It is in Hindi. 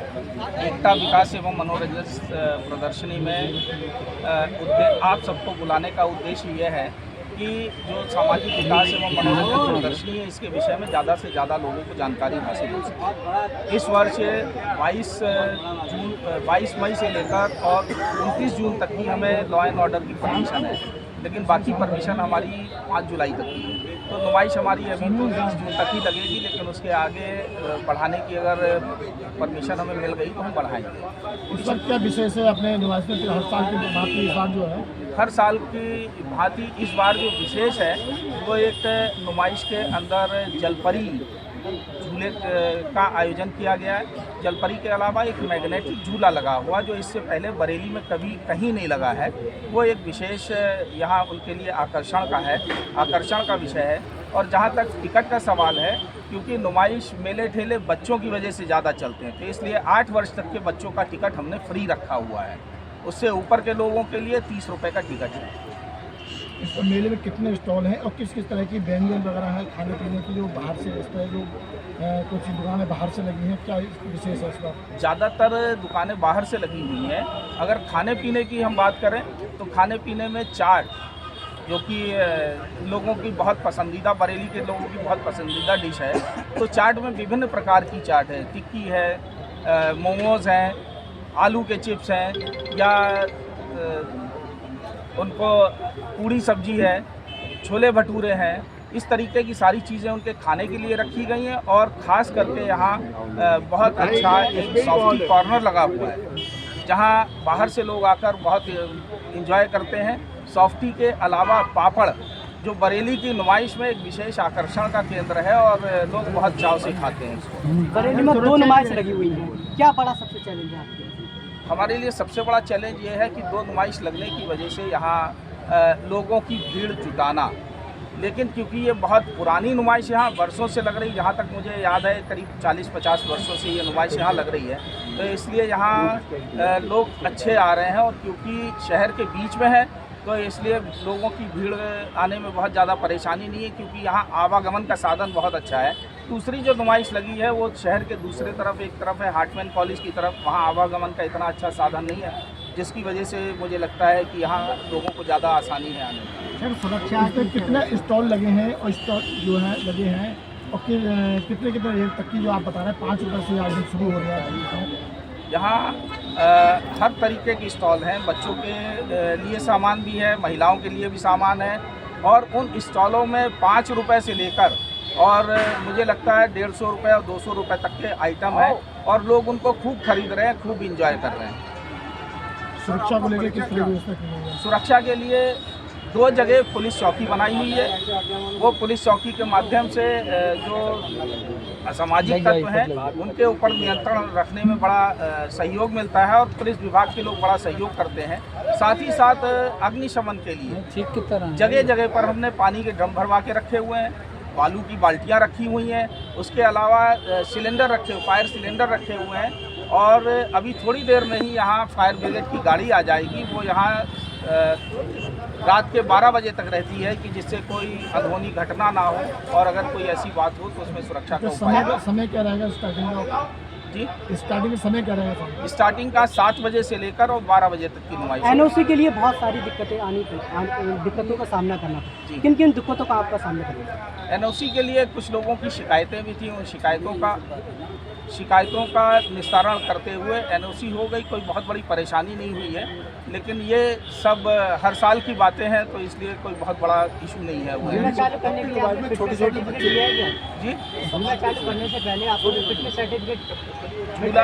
एकता विकास एवं मनोरंजन प्रदर्शनी में आप सबको बुलाने का उद्देश्य ये है कि जो सामाजिक विकास एवं मनोरंजन प्रदर्शनी है, इसके विषय में ज़्यादा से ज़्यादा लोगों को जानकारी हासिल हो सके। इस वर्ष 22 मई से लेकर और 29 जून तक की हमें लॉ एंड ऑर्डर की परमिशन है, लेकिन बाकी परमिशन हमारी 5 जुलाई तक की है। तो नुमाइश हमारी अभी तो 20 जून तक ही लगेगी, लेकिन उसके आगे बढ़ाने की अगर परमिशन हमें मिल गई तो हम बढ़ाएंगे। इस वक्त क्या विशेष है अपने नुमाइश में? हर साल की बात इस बार जो है, हर साल की भांति इस बार जो विशेष है वो एक नुमाइश के अंदर जलपरी झूले का आयोजन किया गया है। जलपरी के अलावा एक मैग्नेटिक झूला लगा हुआ जो इससे पहले बरेली में कभी कहीं नहीं लगा है, वो एक विशेष यहाँ उनके लिए आकर्षण का विषय है। और जहाँ तक टिकट का सवाल है, क्योंकि नुमाइश मेले ठेले बच्चों की वजह से ज़्यादा चलते हैं, तो इसलिए 8 वर्ष तक के बच्चों का टिकट हमने फ्री रखा हुआ है। उससे ऊपर के लोगों के लिए 30 रुपये का टिकट है। इस मेले में कितने स्टॉल हैं और किस किस तरह की व्यंजन वगैरह है खाने पीने की, जो बाहर से इस तरह जो कुछ दुकानें बाहर से लगी हैं, क्या विशेष है इसका? ज़्यादातर दुकानें बाहर से लगी हुई हैं। अगर खाने पीने की हम बात करें तो खाने पीने में चाट, जो कि लोगों की बहुत पसंदीदा, बरेली के लोगों की बहुत पसंदीदा डिश है, तो चाट में विभिन्न प्रकार की चाट है। टिक्की है, मोमोज़ हैं, आलू के चिप्स हैं, या उनको पूड़ी सब्जी है, छोले भटूरे हैं, इस तरीके की सारी चीज़ें उनके खाने के लिए रखी गई हैं। और ख़ास करके यहाँ बहुत अच्छा एक सॉफ्टी कॉर्नर लगा हुआ है, जहाँ बाहर से लोग आकर बहुत इंजॉय करते हैं। सॉफ्टी के अलावा पापड़, जो बरेली की नुमाइश में एक विशेष आकर्षण का केंद्र है और लोग बहुत चाव से खाते हैं इसको। बरेली में 2 नुमाइश लगी हुई है, क्या बड़ा सबसे चैलेंज है आपके? हमारे लिए सबसे बड़ा चैलेंज ये है कि 2 नुमाइश लगने की वजह से यहाँ लोगों की भीड़ जुटाना, लेकिन क्योंकि ये बहुत पुरानी नुमाइश यहाँ वर्षों से लग रही, जहाँ तक मुझे याद है करीब 40-50 वर्षों से ये नुमाइश यहाँ लग रही है, तो इसलिए यहाँ लोग अच्छे आ रहे हैं। और क्योंकि शहर के बीच में है तो इसलिए लोगों की भीड़ आने में बहुत ज़्यादा परेशानी नहीं है, क्योंकि यहाँ आवागमन का साधन बहुत अच्छा है। दूसरी जो नुमाइश लगी है वो शहर के दूसरे तरफ, एक तरफ है हार्टमैन कॉलेज की तरफ, वहाँ आवागमन का इतना अच्छा साधन नहीं है, जिसकी वजह से मुझे लगता है कि यहाँ लोगों को ज़्यादा आसानी है आने में। सर, सुरक्षा पे कितने स्टॉल लगे हैं और स्टॉल जो है लगे हैं, और कितने रेट तक की जो आप बता रहे हैं 5 रुपये से आज शुरू हो रहा है? यहाँ हर तरीके की स्टॉल हैं। बच्चों के लिए सामान भी है, महिलाओं के लिए भी सामान है, और उन स्टॉलों में 5 रुपये से लेकर और मुझे लगता है 150 रुपये और 200 रुपये तक के आइटम है, और लोग उनको खूब खरीद रहे हैं, खूब इंजॉय कर रहे हैं। सुरक्षा को लेकर किस तरह व्यवस्था की गई है? सुरक्षा के लिए 2 जगह पुलिस चौकी बनाई हुई है। वो पुलिस चौकी के माध्यम से जो असामाजिक तत्व हैं उनके ऊपर नियंत्रण रखने में बड़ा सहयोग मिलता है, और पुलिस विभाग के लोग बड़ा सहयोग करते हैं। साथ ही साथ अग्निशमन के लिए जगह जगह पर हमने पानी के ड्रम भरवा के रखे हुए हैं, बालू की बाल्टियाँ रखी हुई हैं, उसके अलावा सिलेंडर फायर सिलेंडर रखे हुए हैं। और अभी थोड़ी देर में ही यहाँ फायर ब्रिगेड की गाड़ी आ जाएगी। वो यहाँ रात के 12 बजे तक रहती है, कि जिससे कोई अनहोनी घटना ना हो, और अगर कोई ऐसी बात हो तो उसमें सुरक्षा का उपाय। समय क्या रहेगा स्टार्टिंग का? जी, स्टार्टिंग का समय क्या रहेगा? स्टार्टिंग का 7 बजे से लेकर और 12 बजे तक की नुमाइश। एनओसी के लिए बहुत सारी दिक्कतों का सामना करना पड़ा। किन किन दिक्कतों का आपका सामना करना पड़ा? एनओसी के लिए कुछ लोगों की शिकायतें भी थी, उन शिकायतों का निस्तारण करते हुए एनओसी हो गई। कोई बहुत बड़ी परेशानी नहीं हुई है, लेकिन ये सब हर साल की बातें हैं, तो इसलिए कोई बहुत बड़ा इशू नहीं है। वो चालू करने के लिए आपने छोटे-छोटे बच्चे लिए हैं क्या? जी, चालू करने से पहले आपको फिटनेस सर्टिफिकेट झूला